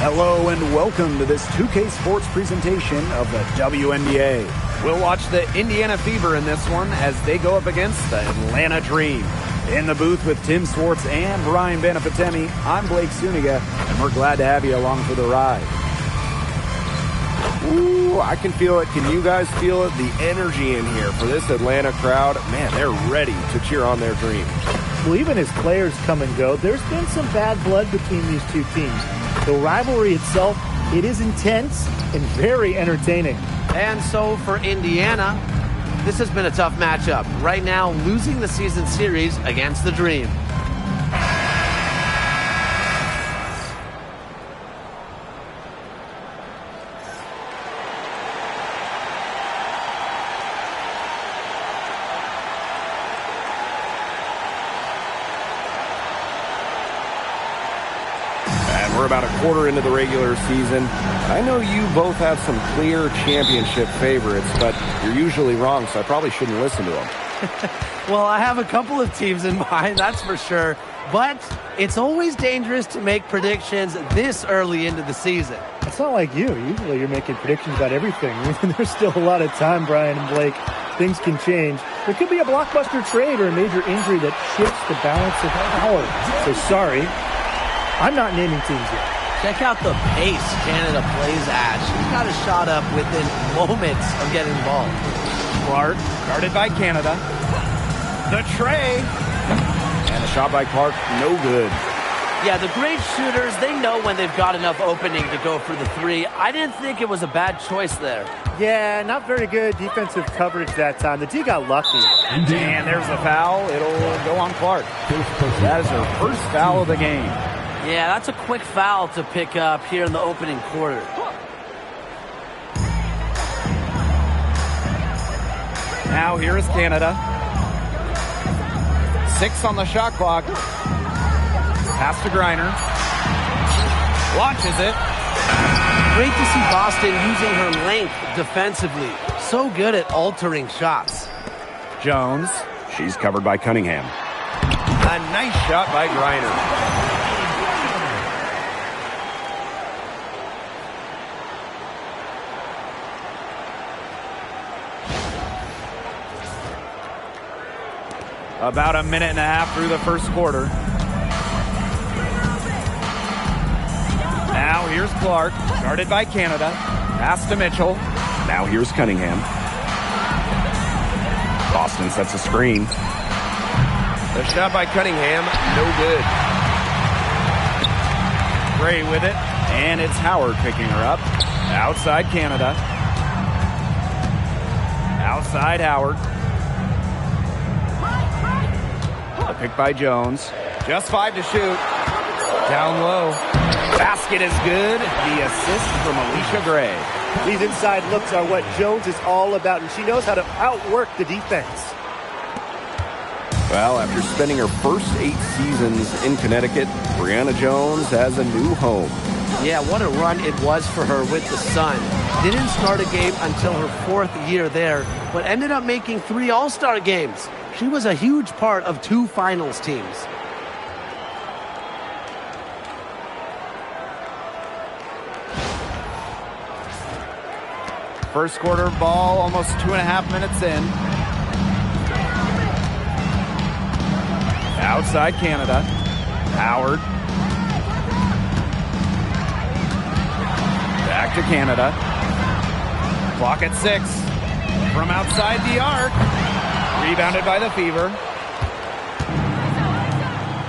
Hello and welcome to this 2K Sports presentation of the WNBA. We'll watch the Indiana Fever in this one as they go up against the Atlanta Dream. In the booth with Tim Swartz and Brian Benefatemi, I'm Blake Suniga, and we're glad to have you along for the ride. Ooh, I can feel it. Can you guys feel it? The energy in here for this Atlanta crowd. Man, they're ready to cheer on their dream. Well, even as players come and go, there's been some bad blood between these two teams. The rivalry itself, it is intense and very entertaining. And so for Indiana, this has been a tough matchup. Right now, losing the season series against the Dream. We're about a quarter into the regular season. I know you both have some clear championship favorites, but you're usually wrong, so I probably shouldn't listen to them. Well, I have a couple of teams in mind, that's for sure. But it's always dangerous to make predictions this early into the season. It's not like you. Usually you're making predictions about everything. There's still a lot of time, Brian and Blake. Things can change. There could be a blockbuster trade or a major injury that shifts the balance of power. So sorry, I'm not naming teams yet. Check out the pace Canada plays at. She's got a shot up within moments of getting involved. Clark, guarded by Canada. The tray. And a shot by Clark, no good. Yeah, the great shooters, they know when they've got enough opening to go for the three. I didn't think it was a bad choice there. Yeah, not very good defensive coverage that time. The D got lucky. And there's a foul. It'll go on Clark. That is her first foul of the game. Yeah, that's a quick foul to pick up here in the opening quarter. Now here is Canada. 6 on the shot clock. Pass to Griner. Launches it. Great to see Boston using her length defensively. So good at altering shots. Jones. She's covered by Cunningham. A nice shot by Griner. About a minute and a half through the first quarter. Now here's Clark, guarded by Canada. Pass to Mitchell. Now here's Cunningham. Boston sets a screen. The shot by Cunningham, no good. Gray with it, and it's Howard picking her up. Outside Canada. Outside Howard. A pick by Jones. Just 5 to shoot. Down low. Basket is good. The assist from Alicia Gray. These inside looks are what Jones is all about, and she knows how to outwork the defense. Well, after spending her first 8 seasons in Connecticut, Brianna Jones has a new home. Yeah, what a run it was for her with the Sun. Didn't start a game until her 4th year there, but ended up making 3 All-Star games. She was a huge part of 2 finals teams. First quarter ball, almost 2.5 minutes in. Outside Canada. Howard. Back to Canada. Clock at 6. From outside the arc. Rebounded by the Fever.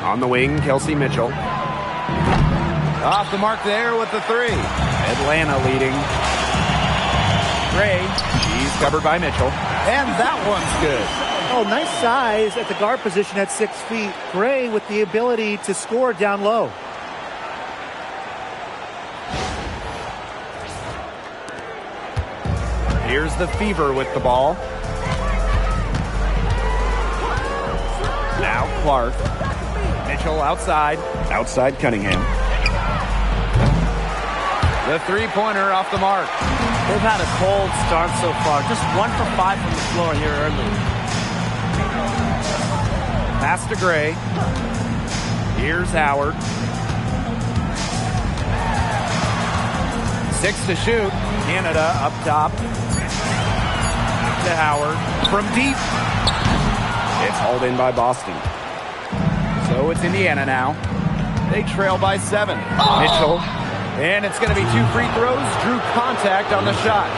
On the wing, Kelsey Mitchell. Off the mark there with the 3. Atlanta leading. Gray, she's covered by Mitchell. And that one's good. Oh, nice size at the guard position at 6 feet. Gray with the ability to score down low. Here's the Fever with the ball. Now Clark. Mitchell outside. Outside Cunningham. The three-pointer off the mark. They've had a cold start so far. Just 1 for 5 from the floor here early. Pass to Gray. Here's Howard. 6 to shoot. Canada up top. To Howard from deep. It's hauled in by Boston. So it's Indiana now. They trail by 7. Mitchell. And it's going to be 2 free throws. Drew contact on the shot.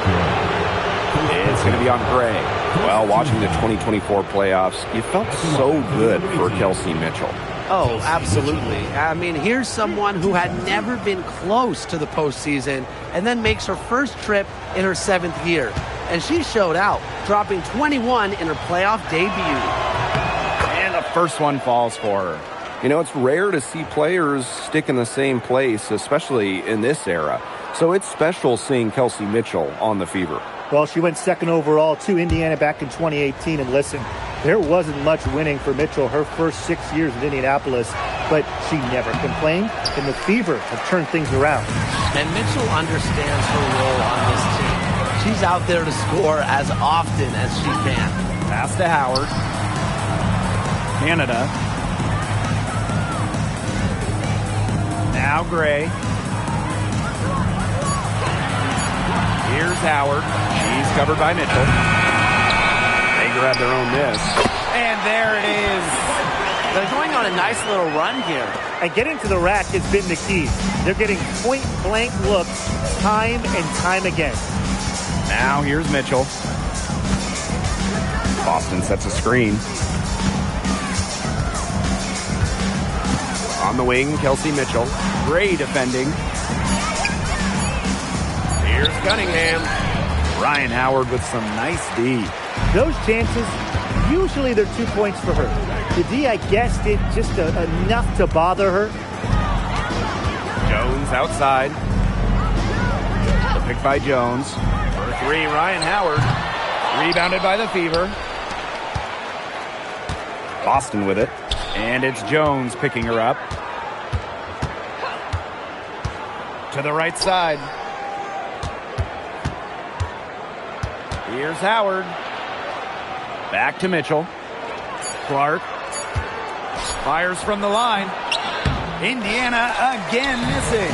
It's going to be on Gray. Well, watching the 2024 playoffs, you felt so good for Kelsey Mitchell. Oh, absolutely. I mean, here's someone who had never been close to the postseason and then makes her first trip in her 7th year. And she showed out, dropping 21 in her playoff debut. And the first one falls for her. You know, it's rare to see players stick in the same place, especially in this era. So it's special seeing Kelsey Mitchell on the Fever. Well, she went 2nd overall to Indiana back in 2018. And listen, there wasn't much winning for Mitchell her first 6 years in Indianapolis, but she never complained, and the Fever have turned things around. And Mitchell understands her role on this team. She's out there to score as often as she can. Pass to Howard. Canada. Now Gray. Here's Howard. She's covered by Mitchell. They grab their own miss. And there it is. They're going on a nice little run here. And getting to the rack has been the key. They're getting point-blank looks time and time again. Now here's Mitchell. Boston sets a screen. On the wing, Kelsey Mitchell. Gray defending. Here's Cunningham. Ryan Howard with some nice D. Those chances, usually they're 2 points for her. The D, I guess, did just enough to bother her. Jones outside. The pick by Jones. For 3, Ryan Howard. Rebounded by the Fever. Boston with it. And it's Jones picking her up. To the right side. Here's Howard. Back to Mitchell. Clark. Fires from the line. Indiana again missing.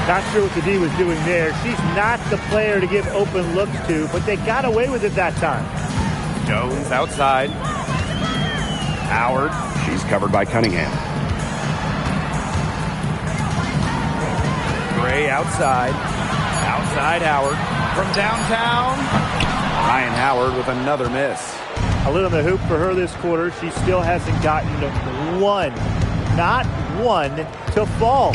Not sure what the D was doing there. She's not the player to give open looks to, but they got away with it that time. Jones outside. Howard. She's covered by Cunningham. Gray outside. Outside Howard. From downtown. Ryan Howard with another miss. A little in the hoop for her this quarter. She still hasn't gotten one, not one, to fall.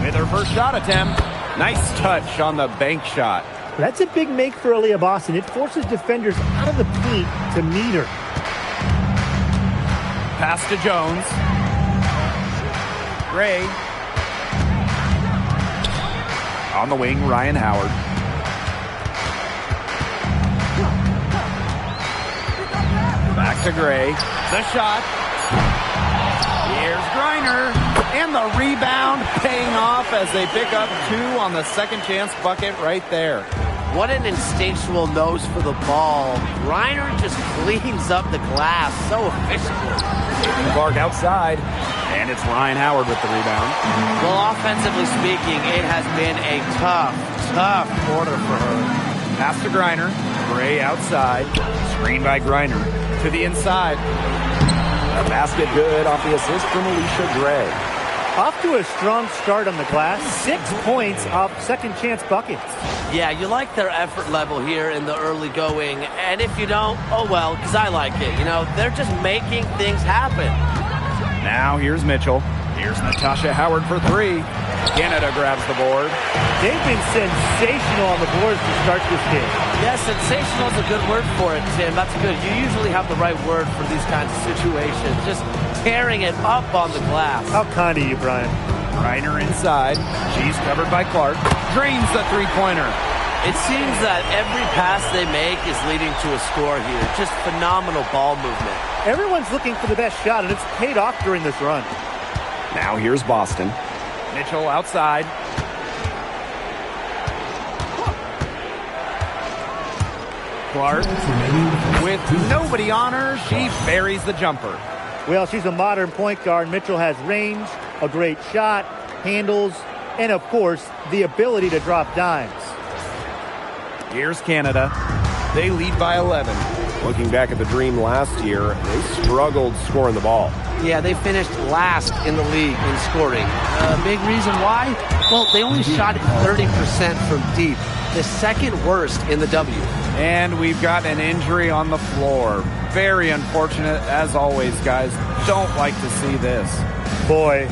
With her first shot attempt. Nice touch on the bank shot. That's a big make for Aaliyah Boston. It forces defenders out of the paint to meet her. Pass to Jones. Gray. On the wing, Ryan Howard. Back to Gray. The shot. Here's Griner. And the rebound paying off as they pick up 2 on the second chance bucket right there. What an instinctual nose for the ball. Griner just cleans up the glass so efficiently. Clark outside. And it's Ryan Howard with the rebound. Well, offensively speaking, it has been a tough quarter for her. Pass to Griner. Gray outside. Screen by Griner. To the inside. A basket good off the assist from Alicia Gray. Off to a strong start on the glass. 6 points off second chance buckets. Yeah, you like their effort level here in the early going. And if you don't, oh well, because I like it. You know, they're just making things happen. Now here's Mitchell. Here's Natasha Howard for 3. Canada grabs the board. They've been sensational on the boards to start this game. Yeah, sensational is a good word for it, Tim. That's good. You usually have the right word for these kinds of situations. Just tearing it up on the glass. How kind of you, Brian. Reiner inside. She's covered by Clark. Drains the three-pointer. It seems that every pass they make is leading to a score here. Just phenomenal ball movement. Everyone's looking for the best shot, and it's paid off during this run. Now here's Boston. Mitchell outside. Clark with nobody on her. She buries the jumper. Well, she's a modern point guard. Mitchell has range, a great shot, handles, and, of course, the ability to drop dimes. Here's Canada. They lead by 11. Looking back at the Dream last year, they struggled scoring the ball. Yeah, they finished last in the league in scoring. Big reason why? Well, they only shot 30% from deep, the second worst in the W. And we've got an injury on the floor. Very unfortunate, as always, guys. Don't like to see this. Boy,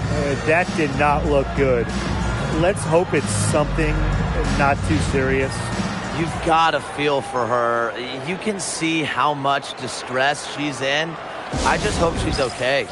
that did not look good. Let's hope it's something not too serious. You've got to feel for her. You can see how much distress she's in. I just hope she's okay.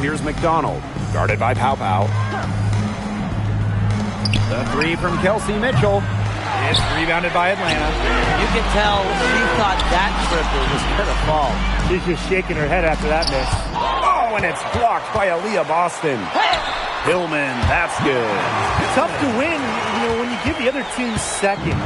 Here's McDonald, guarded by Pow Pow. The three from Kelsey Mitchell. It's rebounded by Atlanta. You can tell she thought that triple was going to fall. She's just shaking her head after that miss. Oh, and it's blocked by Aaliyah Boston. Hillman, that's good. Tough to win, when you give the other team second,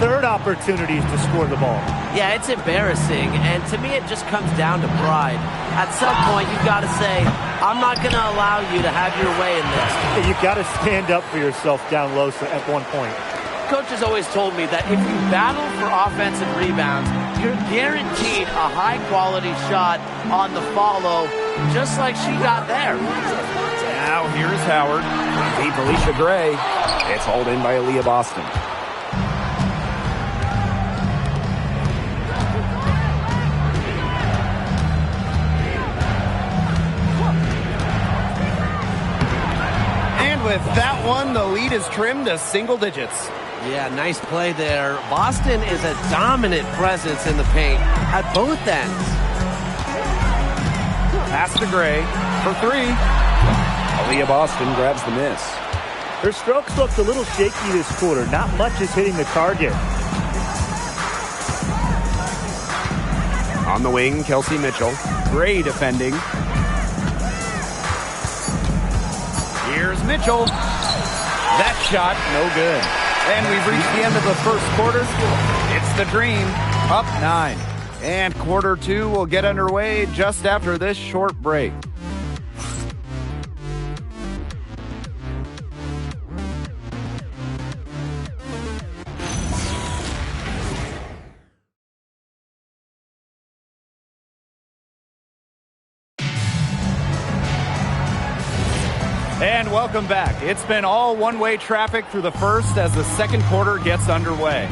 third opportunities to score the ball. Yeah, it's embarrassing, and to me it just comes down to pride. At some point, you've got to say, I'm not going to allow you to have your way in this. You've got to stand up for yourself down low at one point. Coach has always told me that if you battle for offensive rebounds, you're guaranteed a high-quality shot on the follow, just like she got there. Now here's Howard. Deep Alicia Gray. It's hauled in by Aaliyah Boston. With that one, the lead is trimmed to single digits. Yeah, nice play there. Boston is a dominant presence in the paint at both ends. Pass to Gray for three. Aaliyah Boston grabs the miss. Her strokes looked a little shaky this quarter. Not much is hitting the target. On the wing, Kelsey Mitchell. Gray defending. Here's Mitchell. That shot, no good. And we've reached the end of the first quarter. It's the Dream, up 9. And quarter 2 will get underway just after this short break. And welcome back. It's been all one-way traffic through the first as the second quarter gets underway.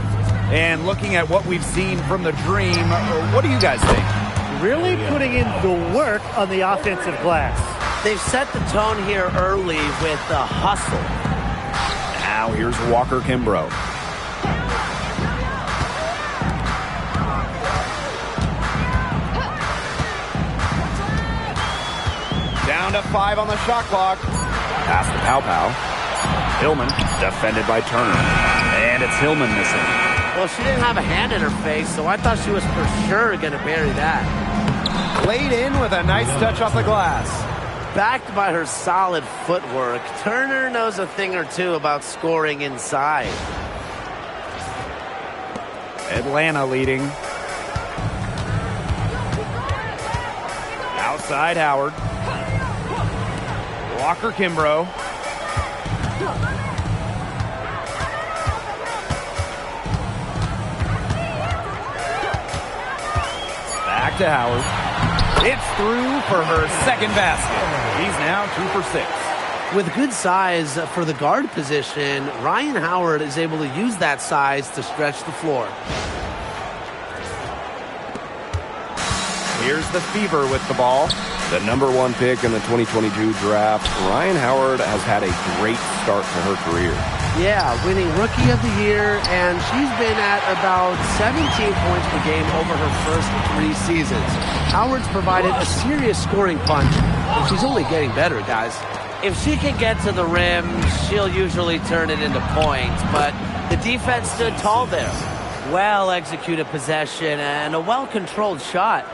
And looking at what we've seen from the Dream, what do you guys think? Really putting in the work on the offensive glass. They've set the tone here early with the hustle. Now here's Walker Kimbrough. Down to 5 on the shot clock. Pass to Pow Pow. Hillman defended by Turner. And it's Hillman missing. Well, she didn't have a hand in her face, so I thought she was for sure going to bury that. Laid in with a nice touch off the glass. Backed by her solid footwork, Turner knows a thing or two about scoring inside. Atlanta leading. Outside Howard. Walker Kimbrough. Back to Howard. It's through for her second basket. He's now 2 for 6. With good size for the guard position, Ryan Howard is able to use that size to stretch the floor. Here's the Fever with the ball. The #1 pick in the 2022 draft, Ryan Howard has had a great start to her career. Yeah, winning Rookie of the Year, and she's been at about 17 points per game over her first 3 seasons. Howard's provided a serious scoring punch, and she's only getting better, guys. If she can get to the rim, she'll usually turn it into points, but the defense stood tall there. Well-executed possession and a well-controlled shot.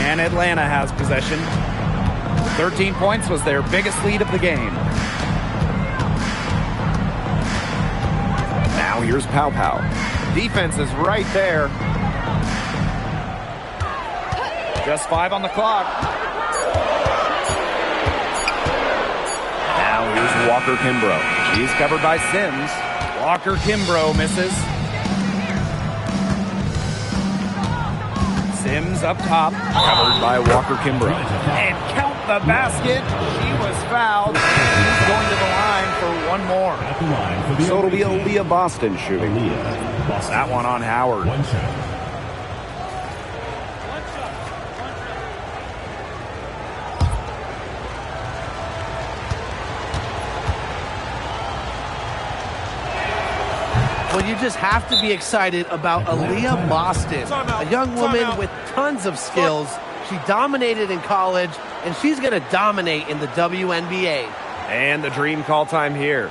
And Atlanta has possession. 13 points was their biggest lead of the game. Now here's Pow Pow. Defense is right there. Just 5 on the clock. Now here's Walker Kimbrough. She's covered by Sims. Walker Kimbrough misses. Sims up top. Covered by Walker Kimbrough. And count the basket. She was fouled. She's going to the line for one more. So it'll be Aaliyah Boston shooting. That one on Howard. Well, you just have to be excited about Aaliyah Boston, a young woman with tons of skills. She dominated in college, and she's going to dominate in the WNBA. And the dream call time here.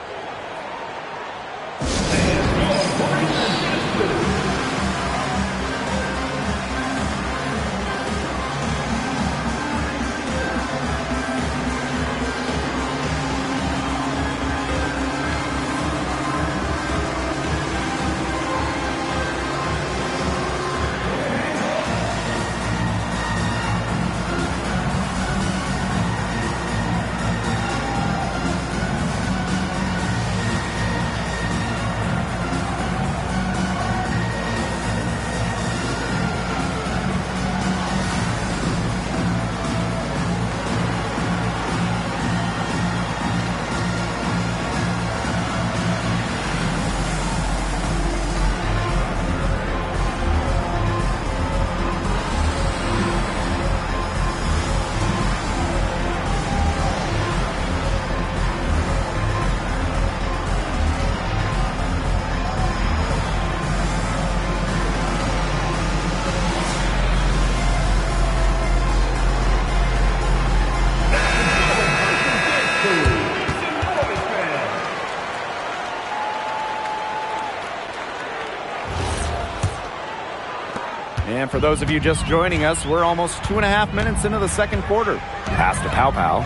And for those of you just joining us, we're almost 2.5 minutes into the second quarter. Pass to Pow Pow.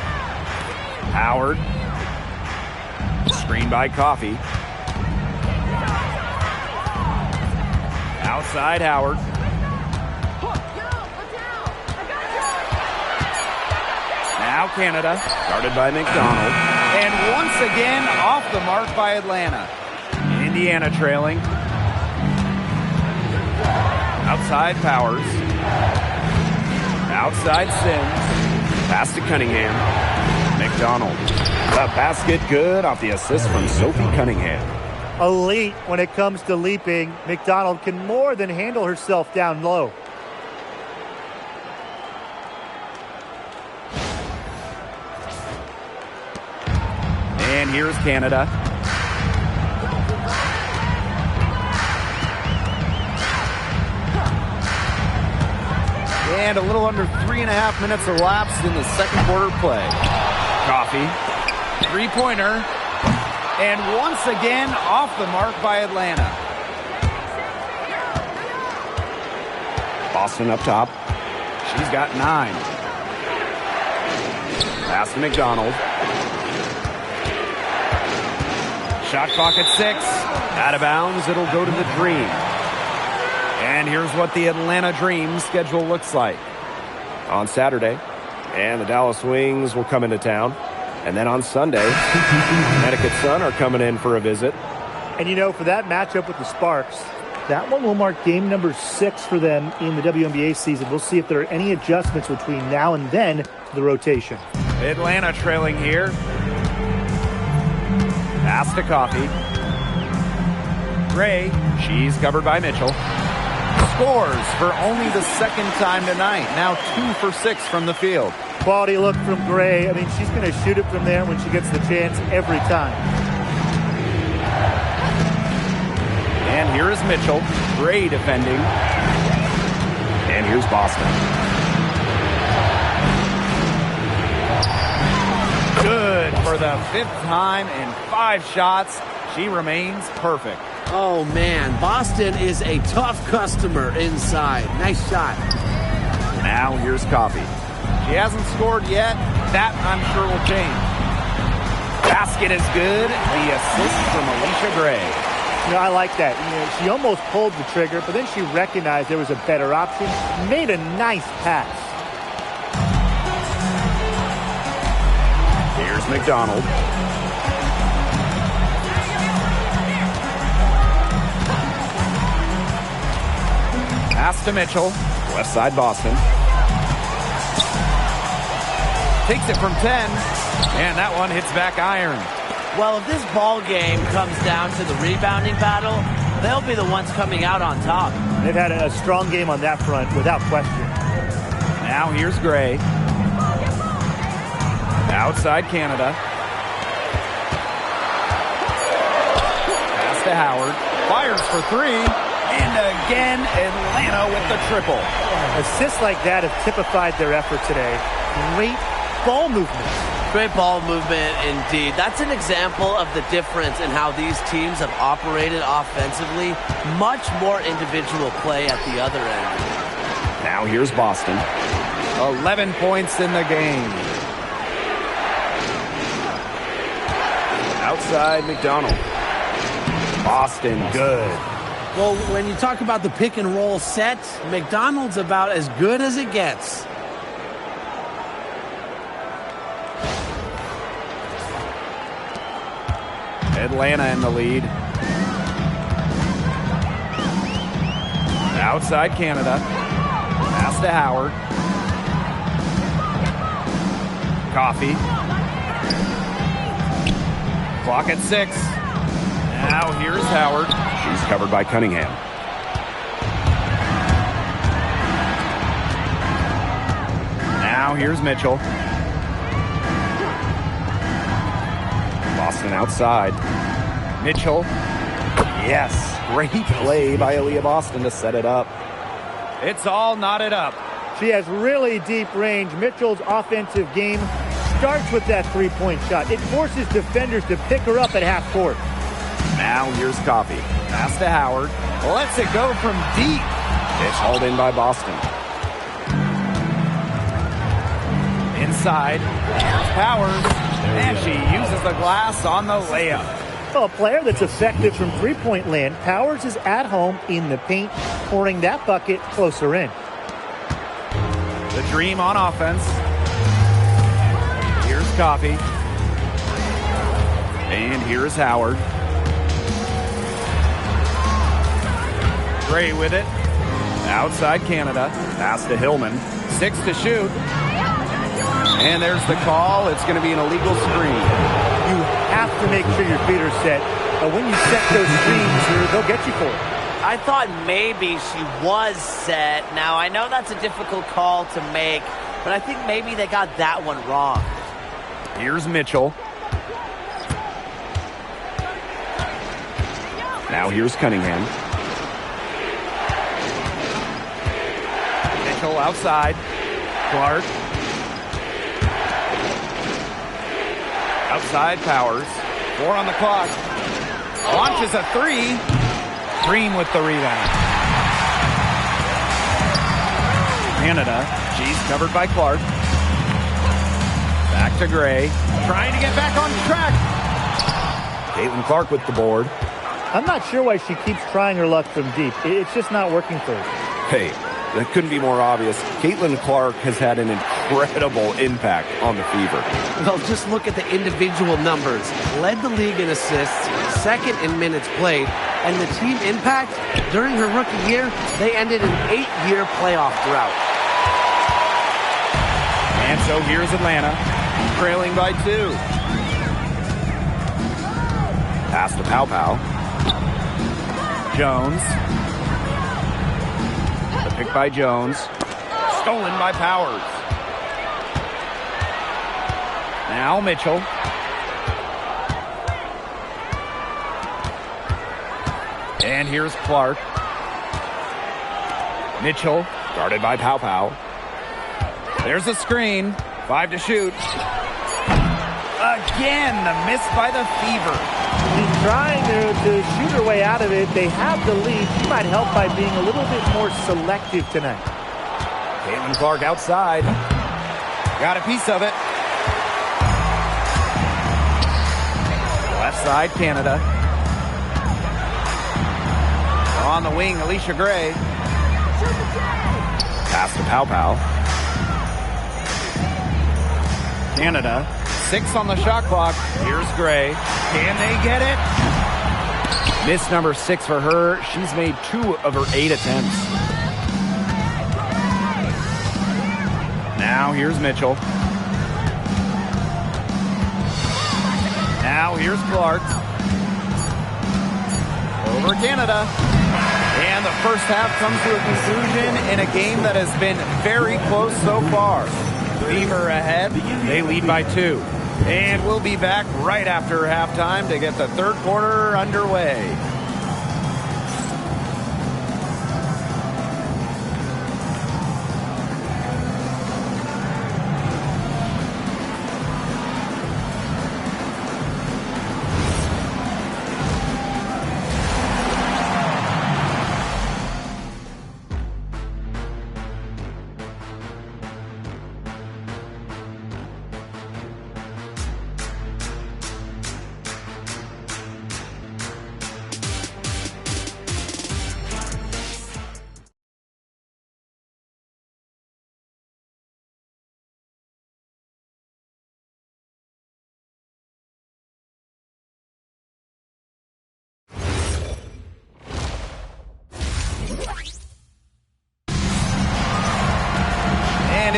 Howard. Screen by Coffee. Outside Howard. Now Canada. Started by McDonald. And once again, off the mark by Atlanta. Indiana trailing. Outside Powers. Outside Sims. Pass to Cunningham. McDonald. The basket good off the assist from Sophie Cunningham. Elite when it comes to leaping. McDonald can more than handle herself down low. And here's Canada. And a little under 3.5 minutes elapsed in the second quarter play. Coffee. Three-pointer. And once again, off the mark by Atlanta. Boston up top. She's got 9. Pass to McDonald. Shot clock at 6. Out of bounds. It'll go to the Dream. And here's what the Atlanta Dream schedule looks like. On Saturday, and the Dallas Wings will come into town. And then on Sunday, Connecticut Sun are coming in for a visit. And, you know, for that matchup with the Sparks, that one will mark game number 6 for them in the WNBA season. We'll see if there are any adjustments between now and then to the rotation. Atlanta trailing here. Pass to Coffey. Gray, she's covered by Mitchell. Scores for only the second time tonight. Now 2 for 6 from the field. Quality look from Gray. I mean, she's going to shoot it from there when she gets the chance every time. And here is Mitchell. Gray defending. And here's Boston. Good for the 5th time in 5 shots. She remains perfect. Oh, man. Boston is a tough customer inside. Nice shot. Now here's Coffey. She hasn't scored yet. That, I'm sure, will change. Basket is good. The assist from Alicia Gray. You know, I like that. You know, she almost pulled the trigger, but then she recognized there was a better option. Made a nice pass. Here's McDonald. Pass to Mitchell. Left side Boston. Takes it from 10. And that one hits back iron. Well, if this ball game comes down to the rebounding battle, they'll be the ones coming out on top. They've had a strong game on that front, without question. Now here's Gray. Outside Canada. Pass to Howard. Fires for 3. And again, Atlanta with the triple. Assists like that have typified their effort today. Great ball movement. Great ball movement indeed. That's an example of the difference in how these teams have operated offensively. Much more individual play at the other end. Now here's Boston. 11 points in the game. Outside McDonald. Boston good. Well, when you talk about the pick and roll set, McDonald's about as good as it gets. Atlanta in the lead. Outside Canada. Pass to Howard. Coffey. Clock at 6. Now here's Howard. She's covered by Cunningham. Now here's Mitchell. Boston outside. Mitchell. Yes. Great play by Aaliyah Boston to set it up. It's all knotted up. She has really deep range. Mitchell's offensive game starts with that three-point shot. It forces defenders to pick her up at half court. Now here's Coffey. Pass to Howard. Lets it go from deep. It's hauled in by Boston. Inside. Here's Powers. And she uses the glass on the layup. Well, a player that's effective from three-point land. Powers is at home in the paint, pouring that bucket closer in. The Dream on offense. Here's Coffey. And here's Howard. Gray with it. Outside Canada. Pass to Hillman. 6 to shoot. And there's the call. It's going to be an illegal screen. You have to make sure your feet are set. But when you set those screens, they'll get you for it. I thought maybe she was set. Now, I know that's a difficult call to make, but I think maybe they got that one wrong. Here's Mitchell. Now here's Cunningham. Mitchell outside. Clark. Outside Powers. 4 on the clock. Launches a 3. Dream with the rebound. Canada. She's covered by Clark. Back to Gray. Trying to get back on track. Caitlin Clark with the board. I'm not sure why she keeps trying her luck from deep. It's just not working for her. Hey, that couldn't be more obvious. Caitlin Clark has had an incredible impact on the Fever. Well, just look at the individual numbers. Led the league in assists, second in minutes played, and the team impact during her rookie year, they ended an 8-year playoff drought. And so here's Atlanta, trailing by 2. Pass to Pow Pow. Jones. The pick by Jones. Stolen by Powers. Now Mitchell. And here's Clark. Mitchell, guarded by Pow Pow. There's a screen. 5 to shoot. Again, the miss by the Fever. She's trying to shoot her way out of it. They have the lead. She might help by being a little bit more selective tonight. Caitlin Clark outside. Got a piece of it. Left side, Canada. On the wing, Alicia Gray. Pass to Pow Pow. Canada, 6 on the shot clock. Here's Gray. Can they get it? Miss number 6 for her. She's made 2 of her 8 attempts. Now here's Mitchell. Now here's Clark. Over Canada. And the first half comes to a conclusion in a game that has been very close so far. Fever ahead. They lead by 2. And we'll be back right after halftime to get the third quarter underway.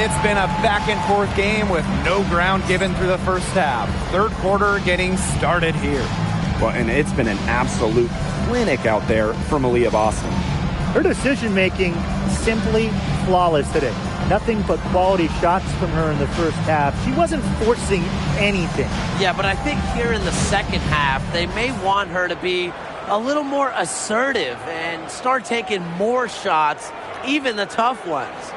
It's been a back-and-forth game with no ground given through the first half. Third quarter getting started here. Well, and it's been an absolute clinic out there from Aaliyah Boston. Her decision-making simply flawless today. Nothing but quality shots from her in the first half. She wasn't forcing anything. Yeah, but I think here in the second half, they may want her to be a little more assertive and start taking more shots, even the tough ones.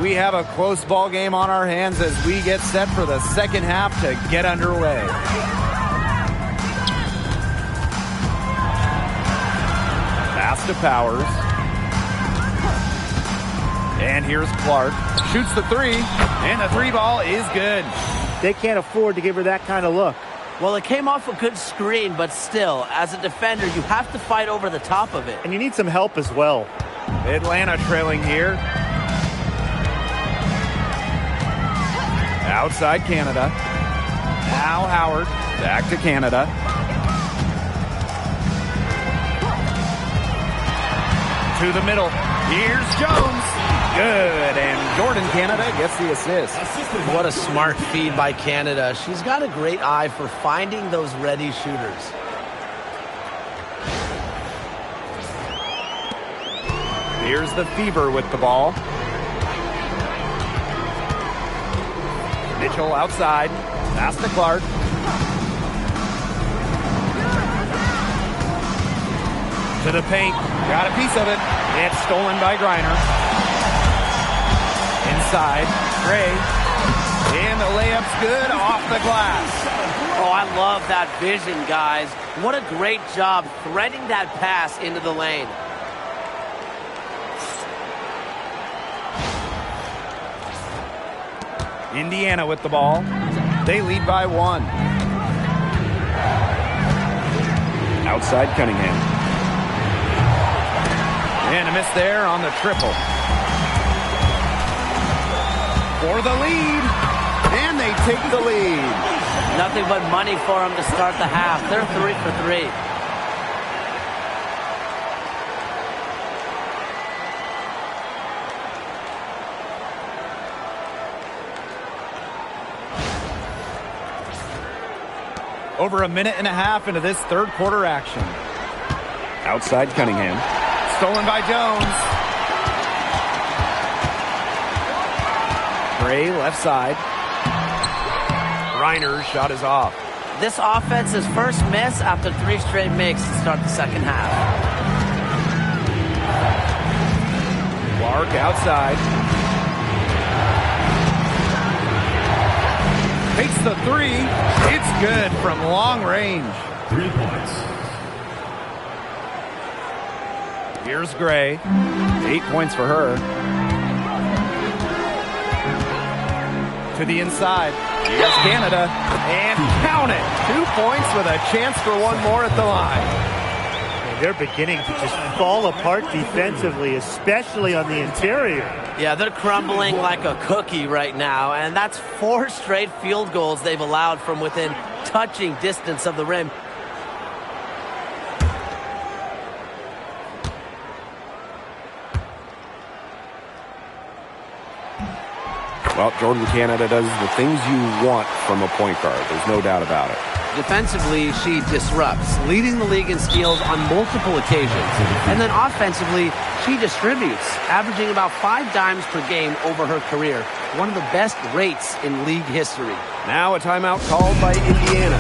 We have a close ball game on our hands as we get set for the second half to get underway. Pass to Powers. And here's Clark. Shoots the 3, and the 3 ball is good. They can't afford to give her that kind of look. Well, it came off a good screen, but still, as a defender, you have to fight over the top of it. And you need some help as well. Atlanta trailing here. Outside Canada. Now Howard. Back to Canada. To the middle. Here's Jones. Good. And Jordan Canada gets the assist. What a smart feed by Canada. She's got a great eye for finding those ready shooters. Here's the Fever with the ball. Mitchell outside. Pass to Clark. To the paint. Got a piece of it. It's stolen by Griner. Inside. Gray. And the layup's good off the glass. Oh, I love that vision, guys. What a great job threading that pass into the lane. Indiana with the ball. They lead by 1. Outside Cunningham. And a miss there on the triple. For the lead. And they take the lead. Nothing but money for them to start the half. They're 3 for 3. Over a minute and a half into this third quarter action. Outside Cunningham. Stolen by Jones. Gray left side. Reiner's shot is off. This offense's first miss after 3 straight makes to start the second half. Clark outside. Takes the 3. It's good from long range. 3 points. Here's Gray. 8 points for her. To the inside. Here's Canada. And count it. 2 points with a chance for one more at the line. They're beginning to just fall apart defensively, especially on the interior. Yeah, they're crumbling like a cookie right now, and that's 4 straight field goals they've allowed from within touching distance of the rim. Well, Jordan Canada does the things you want from a point guard. There's no doubt about it. Defensively, she disrupts, leading the league in steals on multiple occasions. And then offensively, she distributes, averaging about 5 dimes per game over her career. One of the best rates in league history. Now a timeout called by Indiana.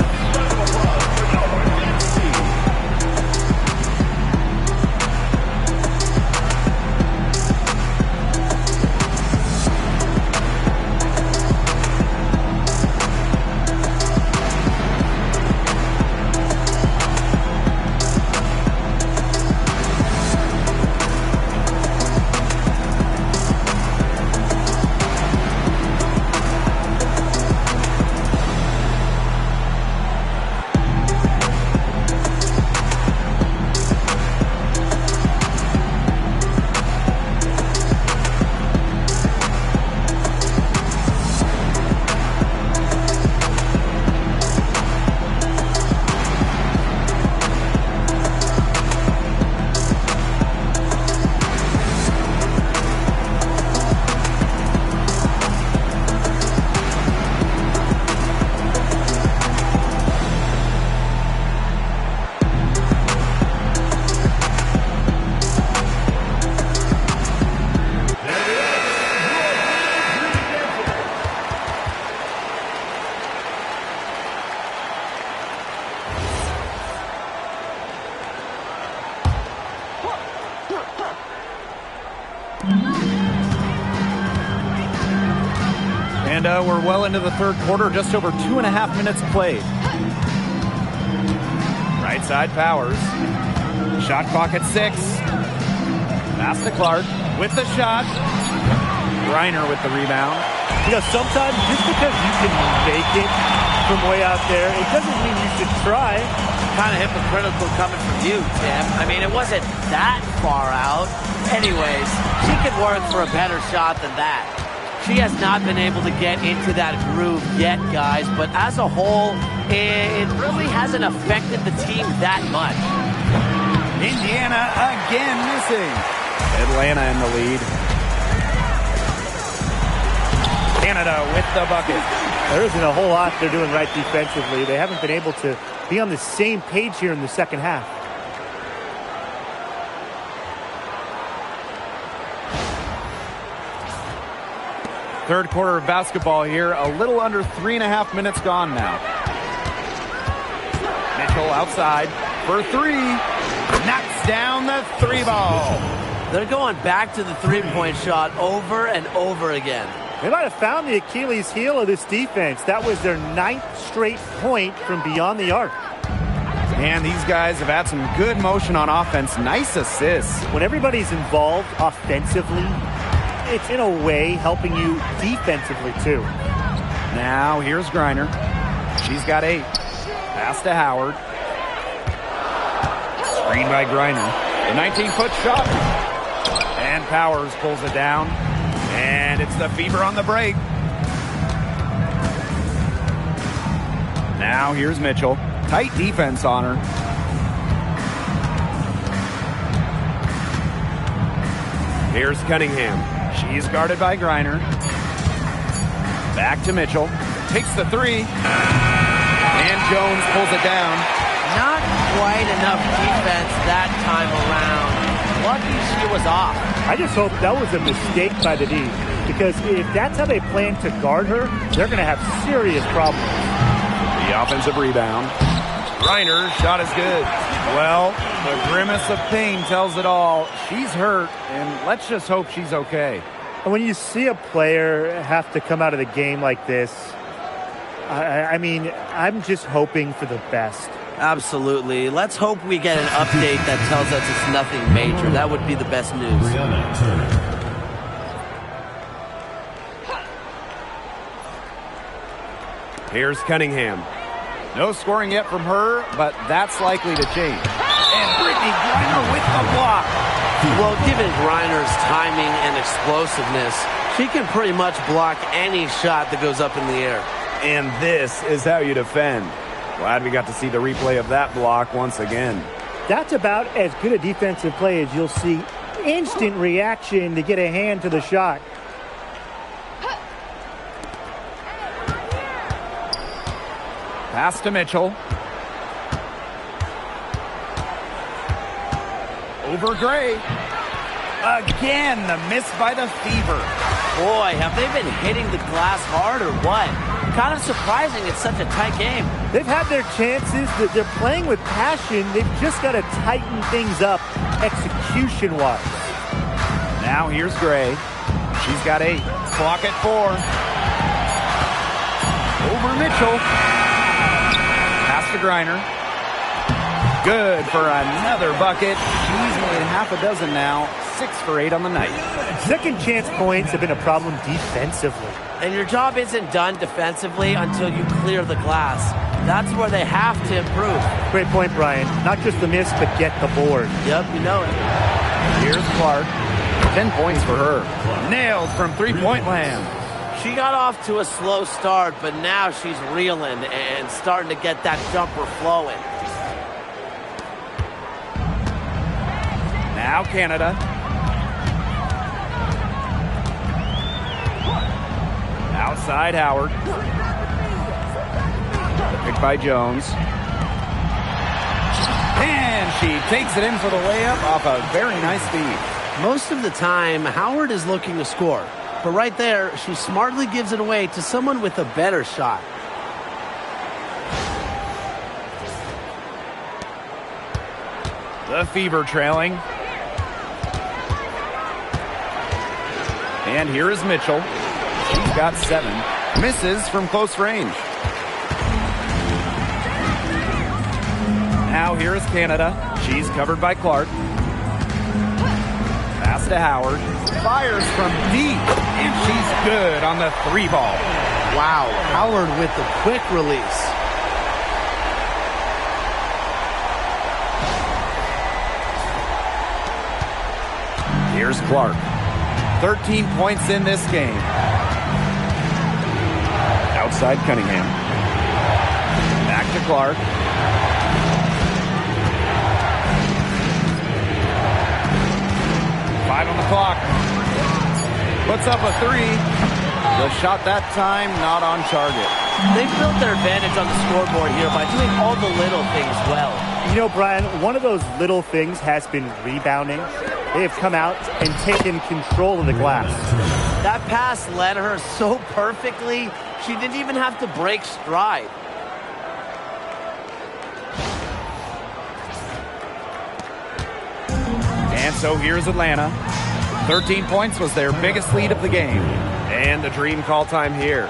And we're well into the third quarter, just over 2.5 minutes played. Right side Powers. Shot clock at 6. Pass to Clark with the shot. Reiner with the rebound. You know, sometimes just because you can make it from way out there, it doesn't mean you should try. Kind of hypocritical coming from you, Tim. I mean, it wasn't that far out. Anyways, she could work for a better shot than that. She has not been able to get into that groove yet, guys, but as a whole, it really hasn't affected the team that much. Indiana again missing. Atlanta in the lead. Canada with the bucket. There isn't a whole lot they're doing right defensively. They haven't been able to be on the same page here in the second half. Third quarter of basketball here. A little under 3.5 minutes gone now. Mitchell outside for 3. Knocks down the 3 ball. They're going back to the three-point shot over and over again. They might have found the Achilles heel of this defense. That was their 9th straight point from beyond the arc. And these guys have had some good motion on offense. Nice assists. When everybody's involved offensively, it's in a way helping you defensively too. Now here's Griner. She's got 8. Pass to Howard. Screen by Griner. The 19-foot shot. And Powers pulls it down. And it's the Fever on the break. Now here's Mitchell. Tight defense on her. Here's Cunningham. She's guarded by Griner. Back to Mitchell. Takes the 3. And Jones pulls it down. Not quite enough defense that time around. Lucky she was off. I just hope that was a mistake by the D, because if that's how they plan to guard her, they're going to have serious problems. The offensive rebound. Griner's shot is good. Well, the grimace of pain tells it all. She's hurt, and let's just hope she's okay. And when you see a player have to come out of the game like this, I mean, I'm just hoping for the best. Absolutely. Let's hope we get an update that tells us it's nothing major. That would be the best news. Here's Cunningham. No scoring yet from her, but that's likely to change. And Brittany Griner with the block. Well, given Griner's timing and explosiveness, she can pretty much block any shot that goes up in the air. And this is how you defend. Glad we got to see the replay of that block once again. That's about as good a defensive play as you'll see. Instant reaction to get a hand to the shot. Pass to Mitchell. Over Gray. Again, the miss by the Fever. Boy, have they been hitting the glass hard or what? Kind of surprising it's such a tight game. They've had their chances. They're playing with passion. They've just got to tighten things up execution-wise. Now here's Gray. She's got 8. Clock at 4. Over Mitchell. Pass to Griner. Good for another bucket. She's made half a dozen now. 6 for 8 on the night. Second chance points have been a problem defensively. And your job isn't done defensively until you clear the glass. That's where they have to improve. Great point, Brian. Not just the miss, but get the board. Yep, you know it. Here's Clark. 10 points for her. Nailed from three-point land. She got off to a slow start, but now she's reeling and starting to get that jumper flowing. Now Canada. Outside Howard. Picked by Jones. And she takes it in for the layup off a very nice feed. Most of the time, Howard is looking to score. But right there, she smartly gives it away to someone with a better shot. The Fever trailing. And here is Mitchell. She's got 7. Misses from close range. Now here is Canada. She's covered by Clark. Pass to Howard. Fires from deep. And she's good on the 3 ball. Wow, Howard with the quick release. Here's Clark. 13 points in this game. Outside Cunningham. Back to Clark. Five on the clock. Puts up a 3. The shot that time not on target. They've built their advantage on the scoreboard here by doing all the little things well. You know, Brian, one of those little things has been rebounding. They have come out and taken control of the glass. That pass led her so perfectly, she didn't even have to break stride. And so here's Atlanta. 13 points was their biggest lead of the game. And the dream call time here.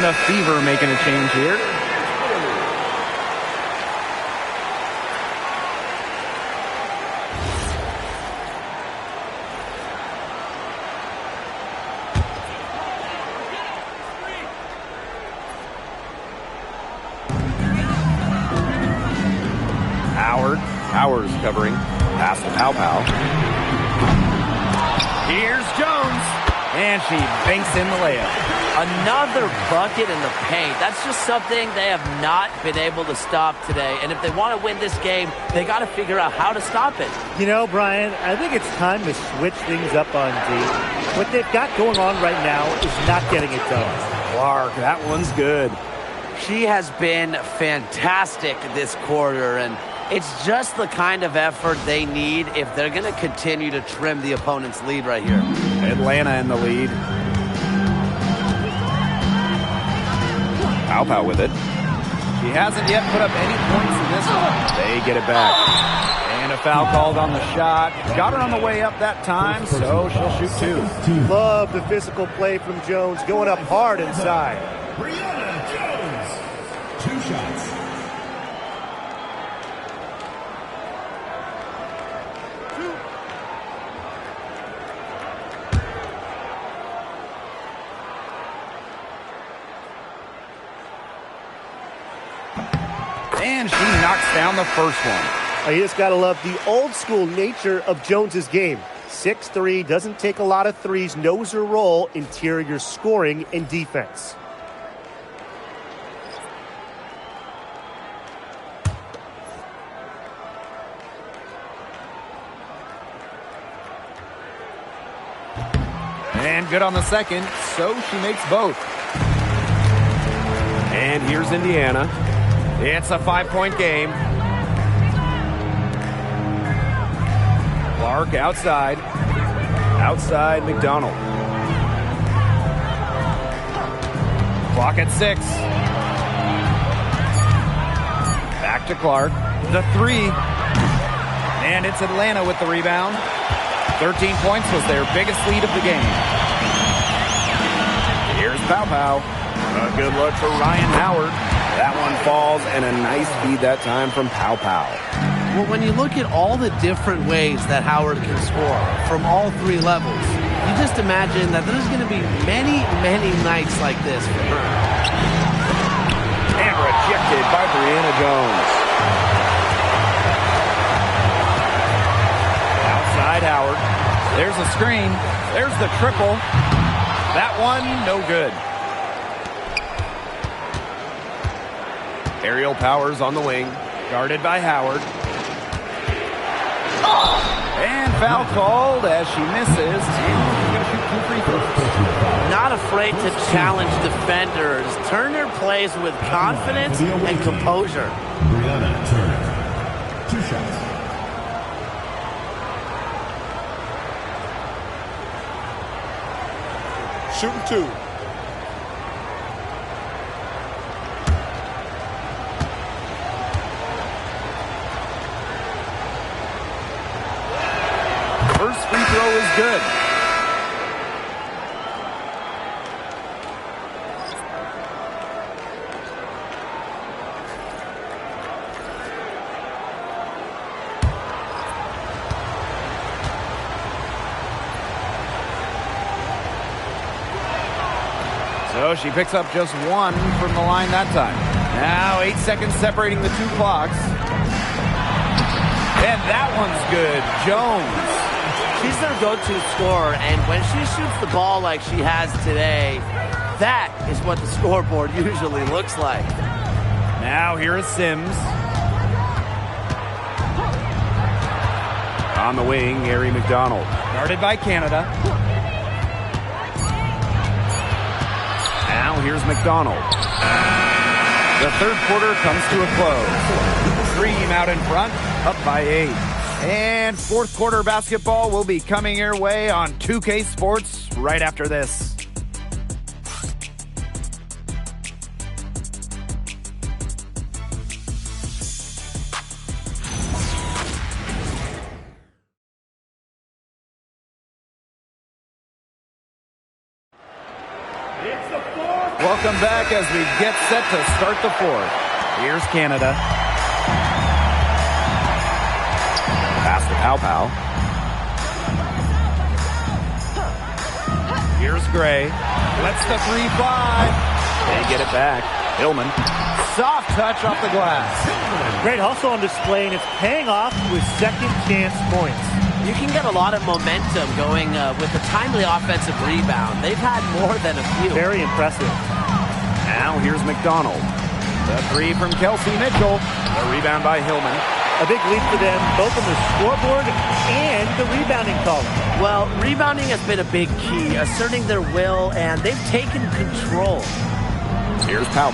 And a Fever making a change here. Howard's covering. Pass to Pow. Here's Jones. And she banks in the layup. Another bucket in the paint. That's just something they have not been able to stop today. And if they want to win this game, they got to figure out how to stop it. You know, Brian, I think it's time to switch things up on D. What they've got going on right now is not getting it done. Clark, that one's good. She has been fantastic this quarter, and it's just the kind of effort they need if they're going to continue to trim the opponent's lead right here. Atlanta in the lead. Pow with it. She hasn't yet put up any points in this one. They get it back. And a foul called on the shot. Got her on the way up that time, so she'll shoot two. Love the physical play from Jones, going up hard inside. Brianna Jones, 2 shots. And she knocks down the first one. You just got to love the old school nature of Jones's game. 6'3", doesn't take a lot of threes, knows her role, interior scoring and defense. And good on the second, so she makes both. And here's Indiana. It's a 5-point game. Clark outside. Outside McDonald. Clock at 6. Back to Clark. The 3. And it's Atlanta with the rebound. 13 points was their biggest lead of the game. Here's Pow. A good look for Ryan Howard. That one falls, and a nice feed that time from Pow. Well, when you look at all the different ways that Howard can score from all 3 levels, you just imagine that there's going to be many, many nights like this for her. And rejected by Brianna Jones. Outside Howard. There's a screen. There's the triple. That one, no good. Aerial Powers on the wing. Guarded by Howard. And foul called as she misses. And she's going to shoot 2 free throws. Not afraid to challenge defenders. Turner plays with confidence and composure. Brianna Turner, 2 shots. Shooting 2. First free throw is good. So she picks up just 1 from the line that time. Now 8 seconds separating the 2 clocks. And that one's good. Jones. She's their go-to scorer, and when she shoots the ball like she has today, that is what the scoreboard usually looks like. Now here is Sims. On the wing, Harry McDonald. Guarded by Canada. Now here's McDonald. The third quarter comes to a close. Dream out in front, up by 8. And fourth quarter basketball will be coming your way on 2K Sports right after this. It's the 4th Welcome back as we get set to start the fourth. Here's Canada. Pass to Pow. Here's Gray. Lets the 3-5. They get it back. Hillman. Soft touch off the glass. Great hustle on display, and it's paying off with second chance points. You can get a lot of momentum going with a timely offensive rebound. They've had more than a few. Very impressive. Now here's McDonald. The 3 from Kelsey Mitchell. The rebound by Hillman. A big lead for them, both on the scoreboard and the rebounding column. Well, rebounding has been a big key, asserting their will, and they've taken control. Here's Pow.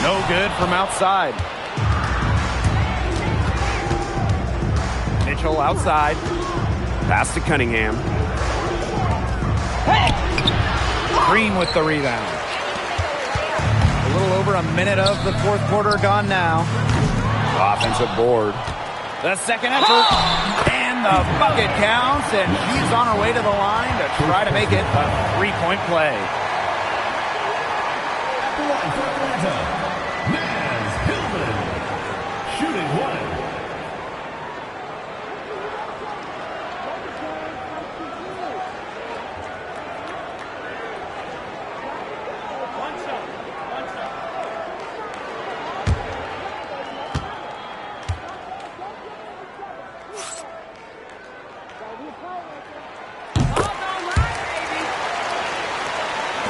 No good from outside. Mitchell outside. Pass to Cunningham. Green with the rebound. A little over a minute of the fourth quarter gone now. Offensive board. The second effort. And the bucket counts, and she's on her way to the line to try to make it a 3-point play. For Atlanta, Maz Hillman. Shooting 1.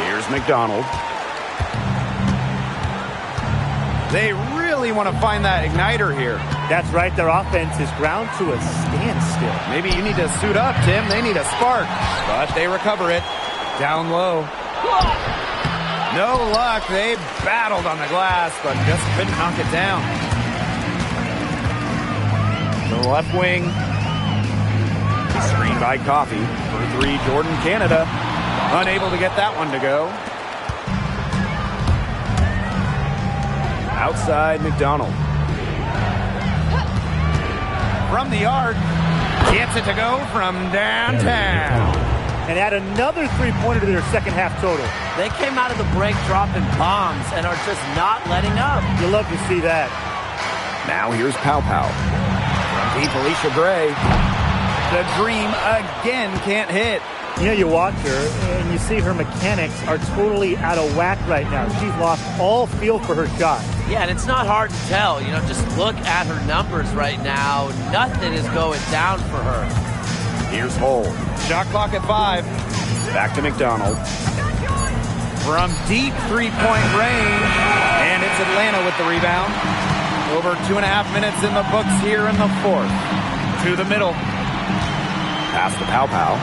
Here's McDonald. They really want to find that igniter here. That's right, their offense is ground to a standstill. Maybe you need to suit up, Tim. They need a spark. But they recover it. Down low. No luck. They battled on the glass, but just couldn't knock it down. The left wing. Screen by Coffee. For 3, Jordan Canada. Unable to get that one to go. Outside McDonald. From the arc. Gets it to go from downtown. And add another three-pointer to their second half total. They came out of the break dropping bombs and are just not letting up. You'll love to see that. Now here's Pow. From deep, Alicia Gray. The dream again can't hit. You know, you watch her, and you see her mechanics are totally out of whack right now. She's lost all feel for her shot. Yeah, and it's not hard to tell. You know, just look at her numbers right now. Nothing is going down for her. Here's Hull. Shot clock at 5. Back to McDonald. From deep 3-point range. And it's Atlanta with the rebound. Over 2.5 minutes in the books here in the fourth. To the middle. Pass to Pow.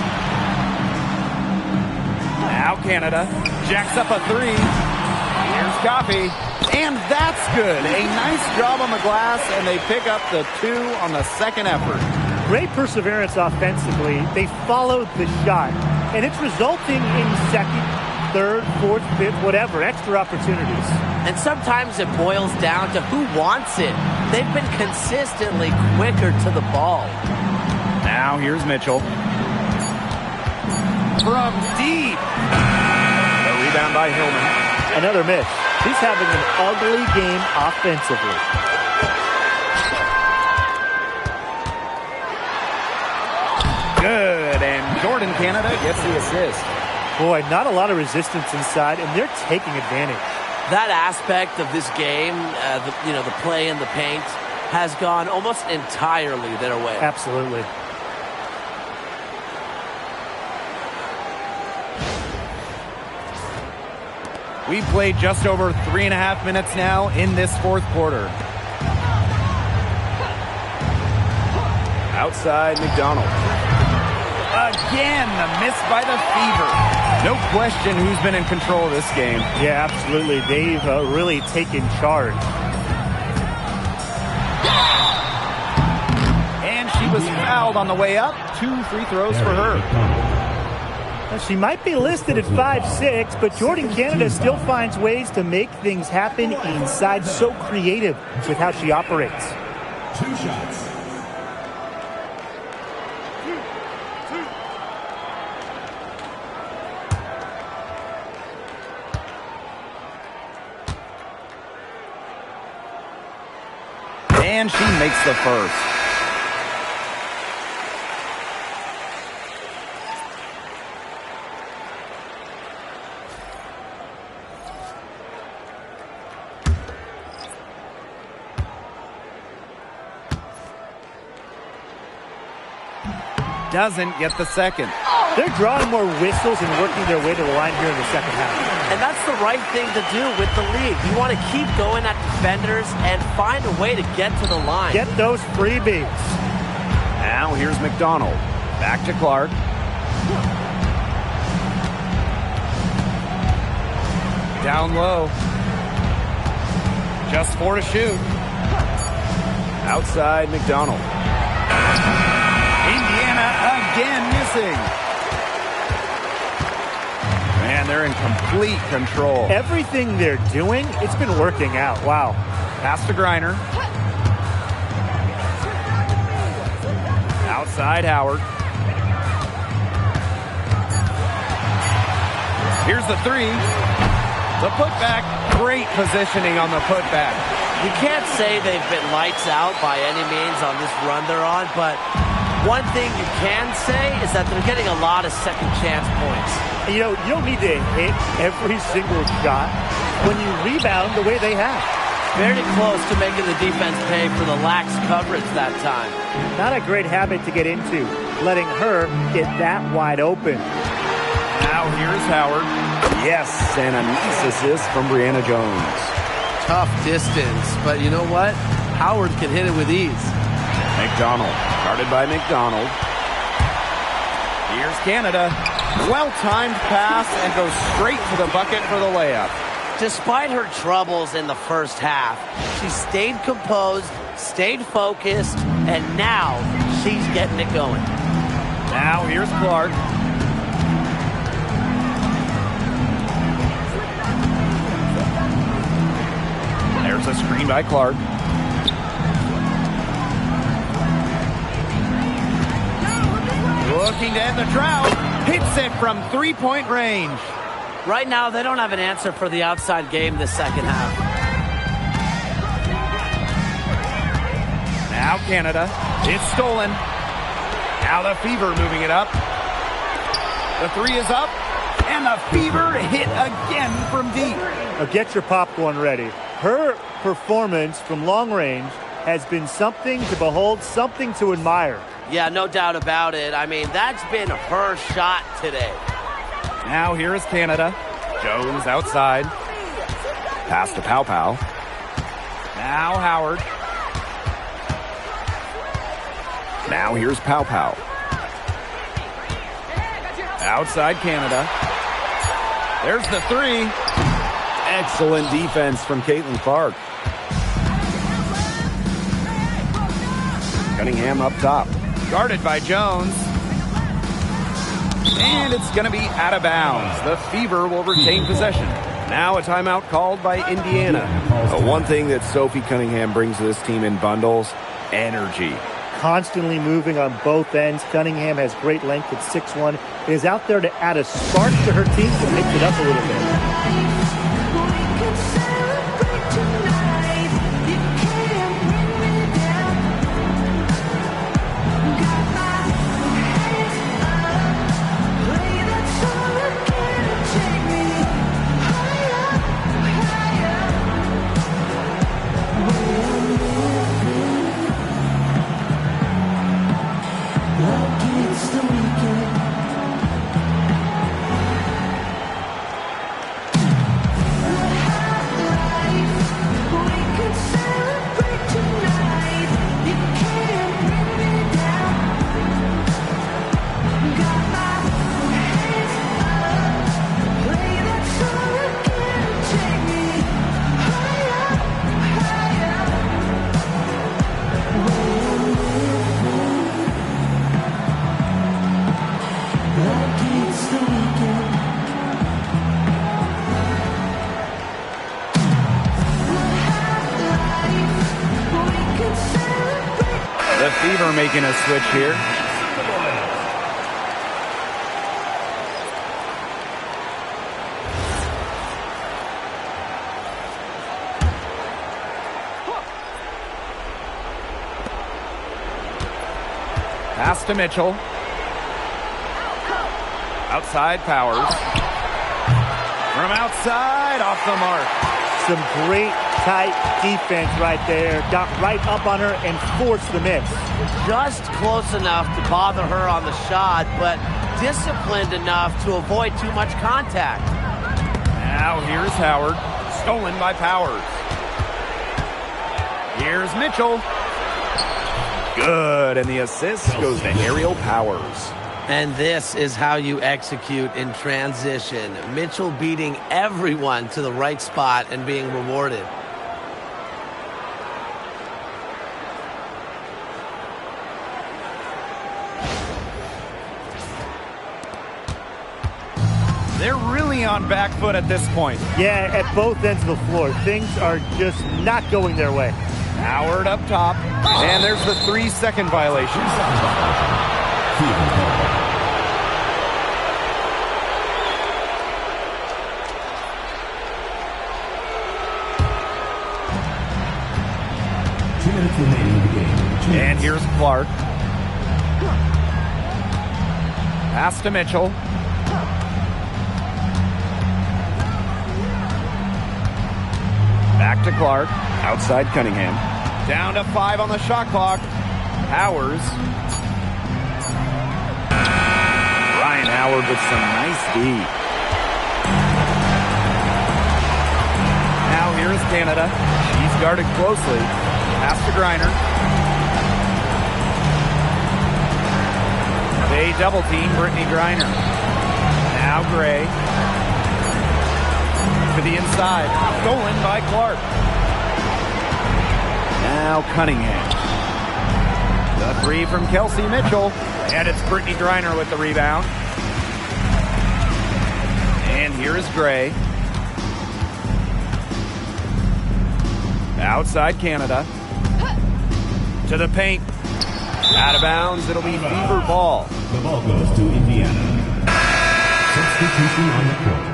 Now Canada jacks up a 3. Here's Coffee. And that's good. A nice job on the glass, and they pick up the 2 on the second effort. Great perseverance offensively. They followed the shot, and it's resulting in second, third, fourth, fifth, whatever, extra opportunities. And sometimes it boils down to who wants it. They've been consistently quicker to the ball. Now here's Mitchell. From deep. The rebound by Hillman. Another miss. He's having an ugly game offensively. Good, and Jordan Canada gets the assist. Boy, not a lot of resistance inside, and they're taking advantage. That aspect of this game, the play in the paint, has gone almost entirely their way. Absolutely. We've played just over 3.5 minutes now in this fourth quarter. Outside McDonald. Again, the miss by the Fever. No question who's been in control of this game. Yeah, absolutely. They've really taken charge. And she was fouled on the way up. 2 free throws for her. She might be listed at 5'6", but Jordan Canada still finds ways to make things happen inside. So creative with how she operates. 2 shots. And she makes the first. Doesn't get the second. They're drawing more whistles and working their way to the line here in the second half. And that's the right thing to do with the lead. You want to keep going at defenders and find a way to get to the line. Get those freebies. Now here's McDonald. Back to Clark. Down low. Just 4 to shoot. Outside McDonald. Indiana again missing. Man, they're in complete control. Everything they're doing, it's been working out. Wow. Pass to Griner. Outside Howard. Here's the three. The putback. Great positioning on the putback. You can't say they've been lights out by any means on this run they're on, but one thing you can say is that they're getting a lot of second chance points. You know, you don't need to hit every single shot when you rebound the way they have. Very close to making the defense pay for the lax coverage that time. Not a great habit to get into, letting her get that wide open. Now here's Howard. Yes, and a nice assist from Brianna Jones. Tough distance, but you know what? Howard can hit it with ease. McDonald, guarded by McDonald. Here's Canada. Well-timed pass and goes straight to the bucket for the layup. Despite her troubles in the first half, she stayed composed, stayed focused, and now she's getting it going. Now here's Clark. There's a screen by Clark. Looking to end the drought. Hits it from three-point range. Right now, they don't have an answer for the outside game this second half. Now Canada. It's stolen. Now the Fever moving it up. The three is up. And the Fever hit again from deep. Now get your popcorn ready. Her performance from long range has been something to behold, something to admire. Yeah, no doubt about it. I mean, that's been her shot today. Now here is Canada. Jones outside. Pass to Pow Pow. Now Howard. Now here's Pow Pow. Outside Canada. There's the three. Excellent defense from Caitlin Clark. Cunningham up top. Guarded by Jones. And it's going to be out of bounds. The Fever will retain possession. Now a timeout called by Indiana. One thing that Sophie Cunningham brings to this team in bundles, energy. Constantly moving on both ends. Cunningham has great length at 6'1". Is out there to add a spark to her team to mix it up a little bit. The Fever making a switch here. Pass to Mitchell. Outside Powers. From outside, off the mark. Some great tight defense right there. Got right up on her and forced the miss. Just close enough to bother her on the shot, but disciplined enough to avoid too much contact. Now here's Howard. Stolen by Powers. Here's Mitchell. Good, and the assist goes to Aerial Powers. And this is how you execute in transition. Mitchell beating everyone to the right spot and being rewarded. They're really on back foot at this point. Yeah, at both ends of the floor. Things are just not going their way. Howard up top. And there's the 3-second violation. And here's Clark. Pass to Mitchell. Back to Clark. Outside Cunningham. Down to 5 on the shot clock. Powers. Ryan Howard with some nice D. Now here's Canada. She's guarded closely. Pass to Griner. They double team Brittany Griner. Now Gray. To the inside. Stolen by Clark. Now Cunningham. The 3 from Kelsey Mitchell. And it's Brittany Griner with the rebound. And here is Gray. Outside Canada. To the paint. Out of bounds. It'll be Fever ball. The ball goes to Indiana. Substitution on the court.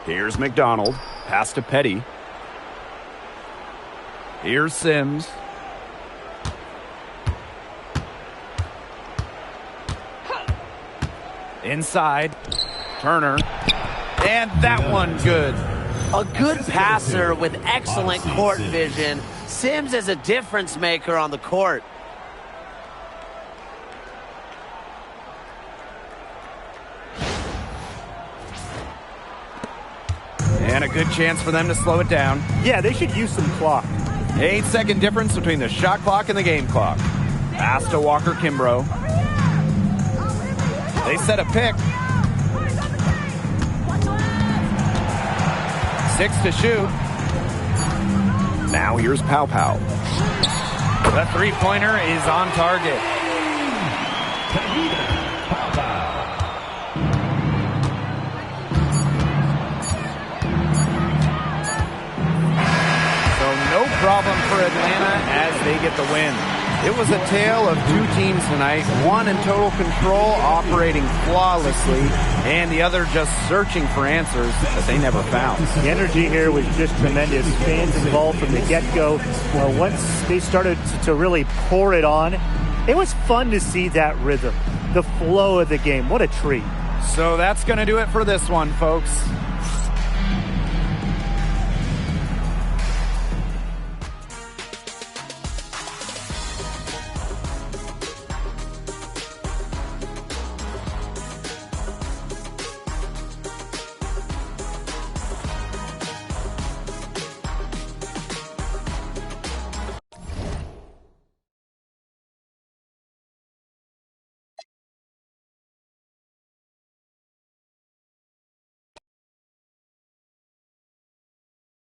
Here's McDonald. Pass to Petty. Here's Sims. Inside. Turner. And that one good. A good passer with excellent court vision. Sims is a difference maker on the court. And a good chance for them to slow it down. Yeah, they should use some clock. 8-second difference between the shot clock and the game clock. Pass to Walker Kimbrough. They set a pick. 6 to shoot. Now here's Pow Pow. The three-pointer is on target. No problem for Atlanta as they get the win. It was a tale of two teams tonight, one in total control, operating flawlessly, and the other just searching for answers that they never found. The energy here was just tremendous. Fans involved from the get-go. Once they started to really pour it on, it was fun to see that rhythm, the flow of the game. What a treat. So that's going to do it for this one, folks.